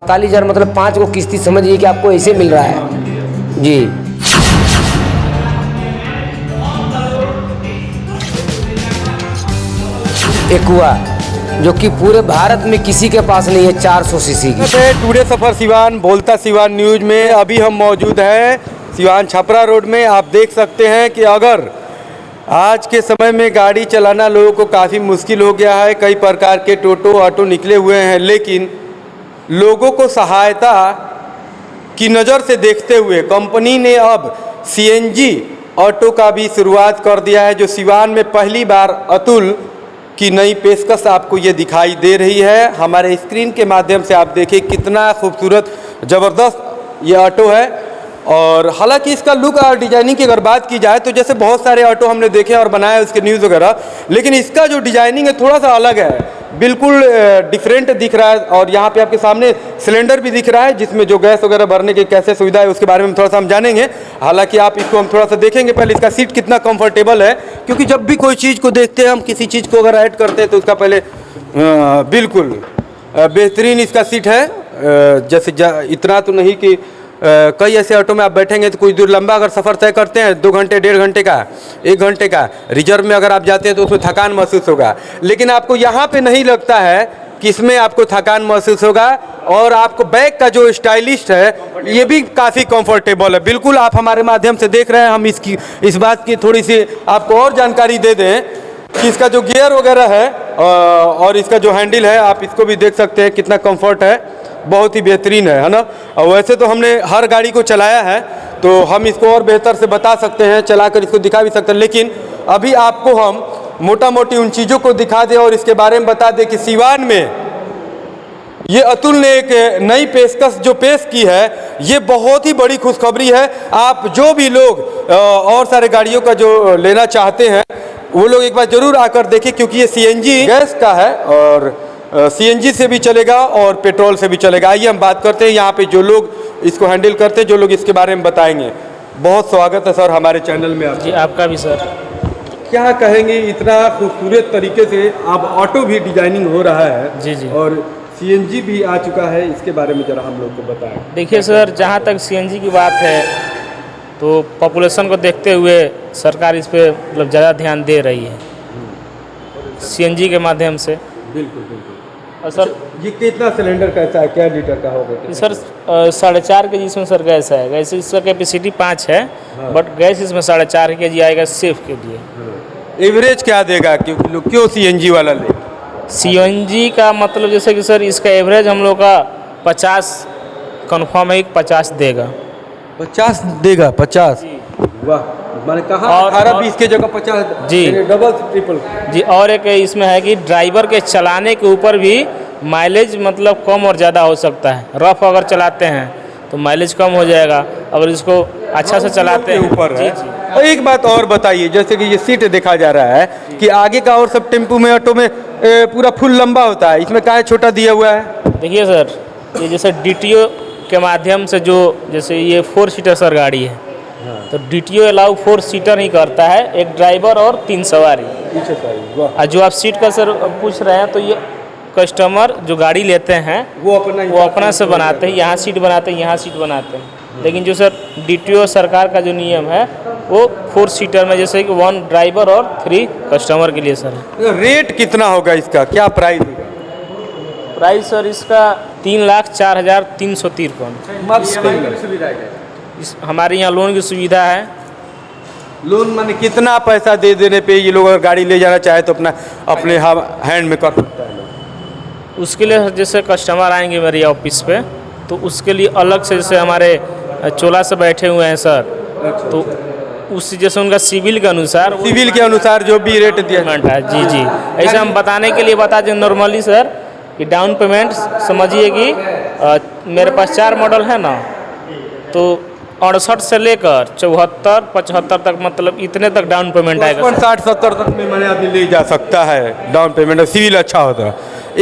45,000 मतलब 5 को किस्ती समझिए कि आपको ऐसे मिल रहा है जी। एक्वा जो कि पूरे भारत में किसी के पास नहीं है 400 सीसी की। टुडे सफर सिवान बोलता सिवान न्यूज में अभी हम मौजूद हैं सिवान छपरा रोड में। आप देख सकते हैं कि अगर आज के समय में गाड़ी चलाना लोगों को काफ़ी मुश्किल हो गया है। कई प्रकार के टोटो ऑटो निकले हुए हैं, लेकिन लोगों को सहायता की नज़र से देखते हुए कंपनी ने अब सीएनजी ऑटो का भी शुरुआत कर दिया है, जो सिवान में पहली बार अतुल की नई पेशकश आपको ये दिखाई दे रही है। हमारे स्क्रीन के माध्यम से आप देखिए कितना खूबसूरत ज़बरदस्त ये ऑटो है। और हालांकि इसका लुक और डिजाइनिंग की अगर बात की जाए तो जैसे बहुत सारे ऑटो हमने देखे और बनाए उसके न्यूज़ वगैरह, लेकिन इसका जो डिजाइनिंग है थोड़ा सा अलग है, बिल्कुल डिफरेंट दिख रहा है। और यहाँ पे आपके सामने सिलेंडर भी दिख रहा है जिसमें जो गैस वगैरह भरने की कैसे सुविधा है उसके बारे में थोड़ा सा हम जानेंगे। हालांकि आप इसको हम थोड़ा सा देखेंगे। पहले इसका सीट कितना कंफर्टेबल है, क्योंकि जब भी कोई चीज़ को देखते हैं हम, किसी चीज़ को अगर ऐड करते हैं तो उसका पहले बिल्कुल बेहतरीन इसका सीट है। जैसे इतना तो नहीं कि कई ऐसे ऑटो में आप बैठेंगे तो कुछ दूर लंबा अगर सफ़र तय करते हैं 2 घंटे 1.5 घंटे का 1 घंटे का रिजर्व में अगर आप जाते हैं तो उसमें थकान महसूस होगा, लेकिन आपको यहाँ पे नहीं लगता है कि इसमें आपको थकान महसूस होगा। और आपको बैक का जो स्टाइलिस्ट है ये भी काफ़ी कंफर्टेबल है। बिल्कुल आप हमारे माध्यम से देख रहे हैं, हम इस बात की थोड़ी सी आपको और जानकारी दे दें कि इसका जो गियर वगैरह है और इसका जो हैंडल है आप इसको भी देख सकते हैं कितना कंफर्ट है, बहुत ही बेहतरीन है ना। और वैसे तो हमने हर गाड़ी को चलाया है तो हम इसको और बेहतर से बता सकते हैं, चलाकर इसको दिखा भी सकते हैं, लेकिन अभी आपको हम मोटा मोटी उन चीज़ों को दिखा दें और इसके बारे में बता दें कि सिवान में ये अतुल ने एक नई पेशकश जो पेश की है ये बहुत ही बड़ी खुशखबरी है। आप जो भी लोग और सारे गाड़ियों का जो लेना चाहते हैं वो लोग एक बार ज़रूर आकर देखें, क्योंकि ये सीएनजी गैस का है और सीएनजी से भी चलेगा और पेट्रोल से भी चलेगा। आइए हम बात करते हैं यहाँ पे जो लोग इसको हैंडल करते हैं, जो लोग इसके बारे में बताएंगे। बहुत स्वागत है सर हमारे चैनल में। जी आपका भी सर। क्या कहेंगे, इतना खूबसूरत तरीके से अब ऑटो भी डिजाइनिंग हो रहा है जी जी, और सीएनजी भी आ चुका है, इसके बारे में ज़रा हम लोग को बताएं। देखिए सर, जहाँ तक सीएनजी की बात है तो पॉपुलेशन को देखते हुए सरकार इस पर मतलब ज़्यादा ध्यान दे रही है सीएनजी के माध्यम से। बिल्कुल बिल्कुल। और सर ये कितना सिलेंडर कैसा है, क्या लीटर का होगा? सर 4.5 kg इसमें सर गैस है। गैस इसका कैपेसिटी 5 है, बट गैस इसमें 4.5 kg आएगा सेफ के लिए। एवरेज क्या देगा, क्यों सीएनजी वाला ले? सीएनजी का मतलब जैसे कि सर इसका एवरेज हम लोग का 50 कन्फर्म है, 50 देगा। 50 देगा? 50? वाह, मैंने कहा 18-20 के जगह 50 जी, डबल ट्रिपल जी। और एक इसमें है कि ड्राइवर के चलाने के ऊपर भी माइलेज मतलब कम और ज़्यादा हो सकता है। रफ अगर चलाते हैं तो माइलेज कम हो जाएगा, अगर इसको अच्छा से चलाते हैं ऊपर है। जी। और एक बात और बताइए, जैसे कि ये सीट देखा जा रहा है कि आगे का और सब टेम्पो में ऑटो में पूरा फुल लंबा होता है, इसमें क्या छोटा दिया हुआ है? देखिए सर, ये जैसे डीटीओ के माध्यम से जो जैसे ये 4 सीटर सर गाड़ी है, तो डीटीओ अलाउ 4 सीटर ही करता है, एक ड्राइवर और 3 सवारी। और जो आप सीट का सर पूछ रहे हैं तो ये कस्टमर जो गाड़ी लेते हैं वो अपना से बनाते हैं, यहाँ सीट बनाते हैं, यहाँ सीट बनाते हैं। लेकिन जो सर डीटीओ सरकार का जो नियम है वो 4 सीटर में जैसे कि 1 ड्राइवर और 3 कस्टमर के लिए सर है। रेट कितना होगा इसका, क्या प्राइस? प्राइस सर इसका 3,04,353। हमारे यहाँ लोन की सुविधा है। लोन माने कितना पैसा दे देने पे ये लोग अगर गाड़ी ले जाना चाहे तो अपने हैंड में कर सकता है? उसके लिए जैसे कस्टमर आएंगे मेरे ऑफिस पे तो उसके लिए अलग से, जैसे हमारे चोला से बैठे हुए हैं सर, तो उस जैसे उनका सिविल के अनुसार जो भी रेट दिया है। जी जी, ऐसे हम बताने के लिए बता दें नॉर्मली सर कि डाउन पेमेंट समझिए कि मेरे पास 4 मॉडल है ना, तो 68 से लेकर 74, 75 तक, मतलब इतने तक डाउन पेमेंट आएगा। 60, 70 तक में मैंने आदमी ले जा सकता है डाउन पेमेंट, और सिविल अच्छा होता है।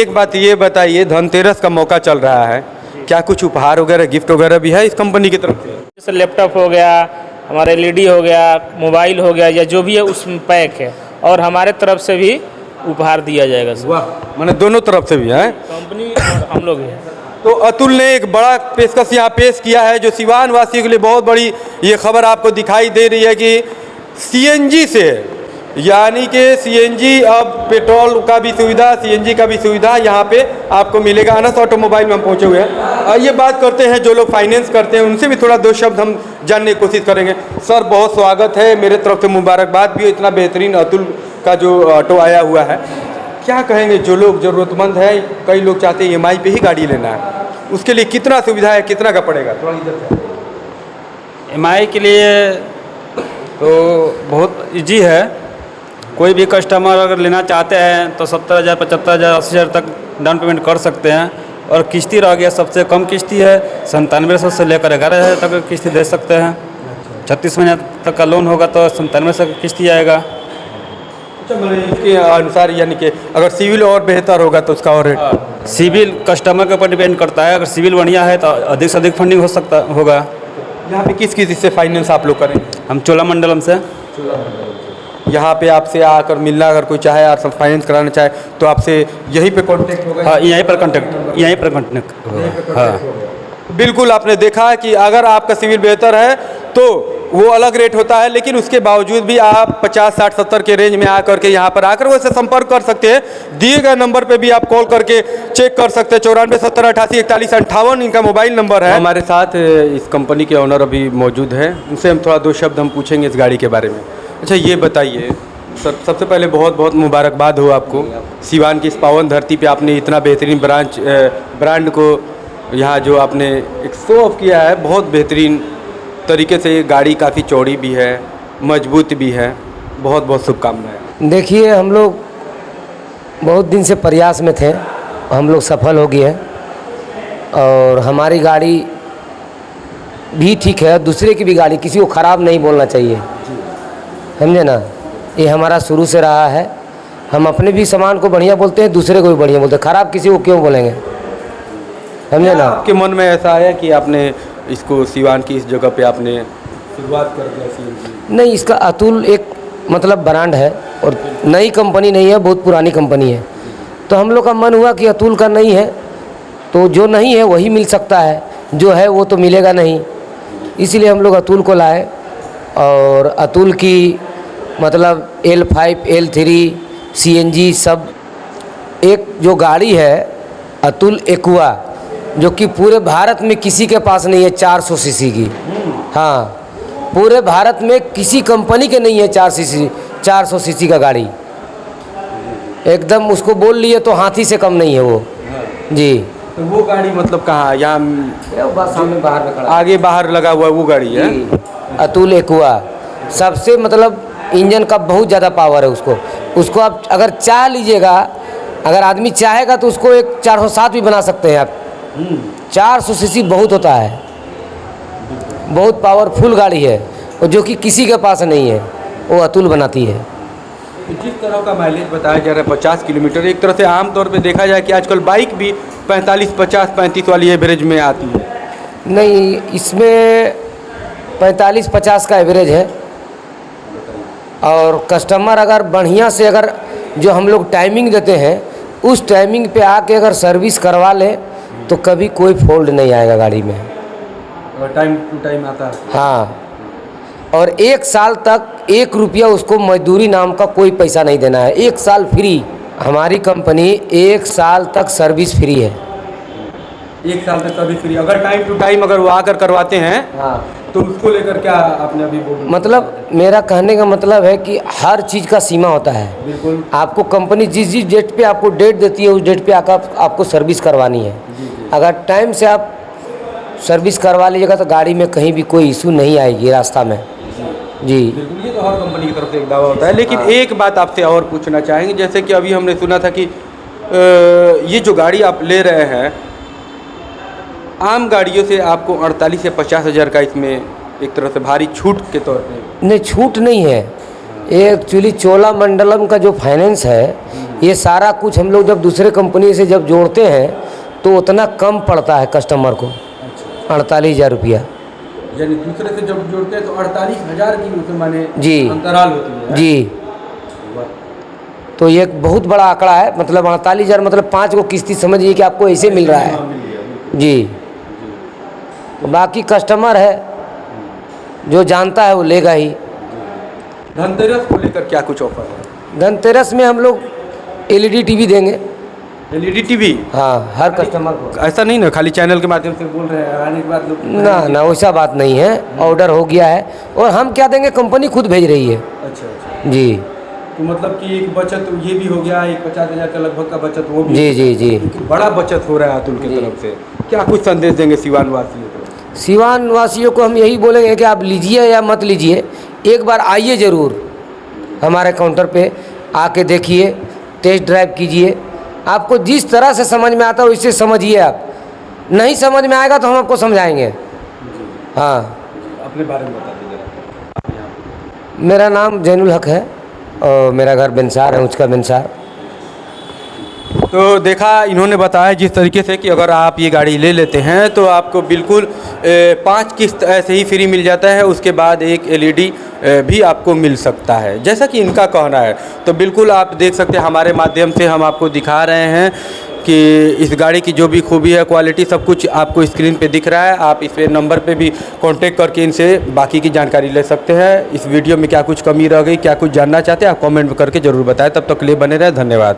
एक बात ये बताइए, धनतेरस का मौका चल रहा है, क्या कुछ उपहार वगैरह गिफ्ट वगैरह भी है इस कंपनी की तरफ से? जैसे लैपटॉप हो गया, हमारा LED हो गया, मोबाइल हो गया, या जो भी है उसमें पैक है, और हमारे तरफ से भी उपहार दिया जाएगा सर। वाह, मैंने दोनों तरफ से भी है, कंपनी और हम लोग हैं। तो अतुल ने एक बड़ा पेशकश यहाँ पेश किया है जो सिवान वासियों के लिए बहुत बड़ी ये खबर आपको दिखाई दे रही है कि सीएनजी से, यानी कि सीएनजी अब पेट्रोल का भी सुविधा, सीएनजी का भी सुविधा यहाँ पे आपको मिलेगा। अनस ऑटोमोबाइल में हम पहुँचे हुए हैं। आइए बात करते हैं जो लोग फाइनेंस करते हैं उनसे भी थोड़ा दो शब्द हम जानने की कोशिश करेंगे। सर बहुत स्वागत है, मेरे तरफ से मुबारकबाद भी हो, इतना बेहतरीन अतुल का जो ऑटो आया हुआ है। क्या कहेंगे जो लोग ज़रूरतमंद है, कई लोग चाहते हैं EMI पे ही गाड़ी लेना है, उसके लिए कितना सुविधा है, कितना का पड़ेगा? थोड़ा इधर से। EMI के लिए तो बहुत इजी है। कोई भी कस्टमर अगर लेना चाहते हैं तो 70,000, 75,000, 80,000 तक डाउन पेमेंट कर सकते हैं। और किस्ती रह गया, सबसे कम किस्ती है 9700 से लेकर 11,000 तक किस्ती दे सकते हैं। 36 महीने तक का लोन होगा तो 9700 की किस्ती आएगा। इसके अनुसार यानी कि अगर सिविल और बेहतर होगा तो उसका और रेट? सिविल कस्टमर के ऊपर डिपेंड करता है। अगर सिविल बढ़िया है तो अधिक से अधिक फंडिंग होगा। यहाँ पे किस किस से फाइनेंस आप लोग करें? हम चोलामंडलम से। यहाँ पे आपसे आकर मिलना अगर कोई चाहे और फाइनेंस कराना चाहे तो आपसे यहीं पे कांटेक्ट होगा? हाँ, यहीं पर कांटेक्ट होगा। हाँ बिल्कुल, आपने देखा कि अगर आपका सिविल बेहतर है तो वो अलग रेट होता है, लेकिन उसके बावजूद भी आप 50, 60, 70 के रेंज में आकर के यहाँ पर आकर वैसे संपर्क कर सकते हैं। दिए गए नंबर पे भी आप कॉल करके चेक कर सकते हैं। 94 70 88 41 58 इनका मोबाइल नंबर है। हमारे साथ इस कंपनी के ऑनर अभी मौजूद हैं, उनसे हम थोड़ा दो शब्द हम पूछेंगे इस गाड़ी के बारे में। अच्छा ये बताइए सर, सबसे पहले बहुत बहुत मुबारकबाद हो आपको। सिवान की इस पावन धरती पे आपने इतना बेहतरीन ब्रांड को यहाँ जो आपने एक शो ऑफ किया है, बहुत बेहतरीन तरीके से। ये गाड़ी काफ़ी चौड़ी भी है, मजबूत भी है। बहुत बहुत शुभकामनाएं। देखिए हम लोग बहुत दिन से प्रयास में थे, हम लोग सफल हो गए और हमारी गाड़ी भी ठीक है, दूसरे की भी गाड़ी, किसी को ख़राब नहीं बोलना चाहिए, समझे ना। ये हमारा शुरू से रहा है। हम अपने भी सामान को बढ़िया बोलते हैं, दूसरे को भी बढ़िया बोलते हैं, ख़राब किसी को क्यों बोलेंगे, समझे ना। आपके मन में ऐसा आया कि आपने इसको सिवान की इस जगह पे आपने शुरुआत कर दिया सीएनजी? नहीं, इसका अतुल एक मतलब ब्रांड है और नई कंपनी नहीं है, बहुत पुरानी कंपनी है। तो हम लोग का मन हुआ कि अतुल का नहीं है तो जो नहीं है वही मिल सकता है, जो है वो तो मिलेगा नहीं, इसलिए हम लोग अतुल को लाए। और अतुल की मतलब L5, L3 CNG सब। एक जो गाड़ी है अतुल एक्वा, जो कि पूरे भारत में किसी के पास नहीं है, 400 सीसी की। हाँ, पूरे भारत में किसी कंपनी के नहीं है 400 सीसी का गाड़ी। एकदम उसको बोल लिए तो हाथी से कम नहीं है वो। जी। तो वो गाड़ी मतलब कहाँ? यहाँ सामने बाहर में खड़ा, आगे बाहर लगा हुआ वो गाड़ी है अतुल एक्वा। सबसे मतलब इंजन का बहुत ज़्यादा पावर है उसको आप अगर चाह लीजिएगा, अगर आदमी चाहेगा तो उसको एक 407 भी बना सकते हैं आप। 400 सीसी बहुत होता है, बहुत पावरफुल गाड़ी है और जो कि किसी के पास नहीं है, वो अतुल बनाती है। जिस तरह का माइलेज बताया जा रहा है 50 किलोमीटर, एक तरह से आम तौर पे देखा जाए कि आजकल बाइक भी 45, 50, 35 वाली एवरेज में आती है। नहीं, इसमें 45-50 का एवरेज है। और कस्टमर अगर बढ़िया से अगर जो हम लोग टाइमिंग देते हैं उस टाइमिंग पे आके अगर सर्विस करवा ले तो कभी कोई फॉल्ट नहीं आएगा गाड़ी में। टाइम टू टाइम आता है। हाँ, और 1 साल तक 1 रुपया उसको मजदूरी नाम का कोई पैसा नहीं देना है। 1 साल फ्री। हमारी कंपनी 1 साल तक सर्विस फ्री है। 1 साल तक सर्विस फ्री। अगर टाइम टू टाइम अगर वो आकर करवाते हैं हाँ, तो उसको लेकर क्या आपने अभी बोला? मतलब मेरा कहने का मतलब है कि हर चीज़ का सीमा होता है। बिल्कुल। आपको कंपनी जिस डेट पे आपको डेट देती है उस डेट पे आकर आपको सर्विस करवानी है। अगर टाइम से आप सर्विस करवा लीजिएगा तो गाड़ी में कहीं भी कोई इशू नहीं आएगी रास्ता में। जी बिल्कुल, ये तो हर कंपनी की तरफ से एक दावा होता है। लेकिन एक बात आपसे और पूछना चाहेंगे, जैसे कि अभी हमने सुना था कि ये जो गाड़ी आप ले रहे हैं आम गाड़ियों से आपको 48 से 50 हज़ार का इसमें एक तरह से भारी छूट के तौर पे? नहीं, छूट नहीं है। ये एक्चुअली चोलामंडलम का जो फाइनेंस है ये सारा कुछ हम लोग जब दूसरे कंपनी से जब जोड़ते हैं तो उतना कम पड़ता है कस्टमर को। 48,000 रुपया। यानी दूसरे से जब जोड़ते हैं तो 48,000 की उसमें माने जी अंतराल होती है। जी। तो ये एक बहुत बड़ा आंकड़ा है। मतलब 48,000 मतलब 5 को किस्ती समझिए कि आपको ऐसे मिल रहा है। जी। बाकी कस्टमर है जो जानता है वो लेगा ही। धनतेरस को लेकर क्या कुछ ऑफर है? धनतेरस में हम लोग LED टीवी देंगे। LED TV? हाँ, हर कस्टमर को। ऐसा नहीं ना खाली चैनल के माध्यम से बोल रहे हैं, आने के बाद लोग ना वैसा बात नहीं है, ऑर्डर हो गया है और हम क्या देंगे, कंपनी खुद भेज रही है। अच्छा अच्छा। जी तो मतलब कि एक बचत ये भी हो गया, एक 50,000 का लगभग का बचत वो भी। जी जी जी। एक बड़ा बचत हो रहा है अतुल की तरफ से। क्या कुछ संदेश देंगे सिवान वासियों को? सिवान वासियों को हम यही बोलेंगे कि आप लीजिए या मत लीजिए, एक बार आइए ज़रूर हमारे काउंटर पे, आके देखिए, टेस्ट ड्राइव कीजिए। आपको जिस तरह से समझ में आता है वैसे समझिए। आप नहीं समझ में आएगा तो हम आपको समझाएंगे। हाँ, अपने बारे में बता दीजिए। मेरा नाम जैनुल हक है और मेरा घर बेंसार है, उसका बेंसार। तो देखा इन्होंने बताया जिस तरीके से कि अगर आप ये गाड़ी ले लेते हैं तो आपको बिल्कुल 5 किस्त ऐसे ही फ्री मिल जाता है, उसके बाद एक LED भी आपको मिल सकता है, जैसा कि इनका कहना है। तो बिल्कुल आप देख सकते हैं, हमारे माध्यम से हम आपको दिखा रहे हैं कि इस गाड़ी की जो भी खूबी है, क्वालिटी, सब कुछ आपको स्क्रीन पे दिख रहा है। आप इस नंबर पे भी कांटेक्ट करके इनसे बाकी की जानकारी ले सकते हैं। इस वीडियो में क्या कुछ कमी रह गई, क्या कुछ जानना चाहते हैं, आप कमेंट करके ज़रूर बताएं। तब तक के लिए बने रहे, धन्यवाद।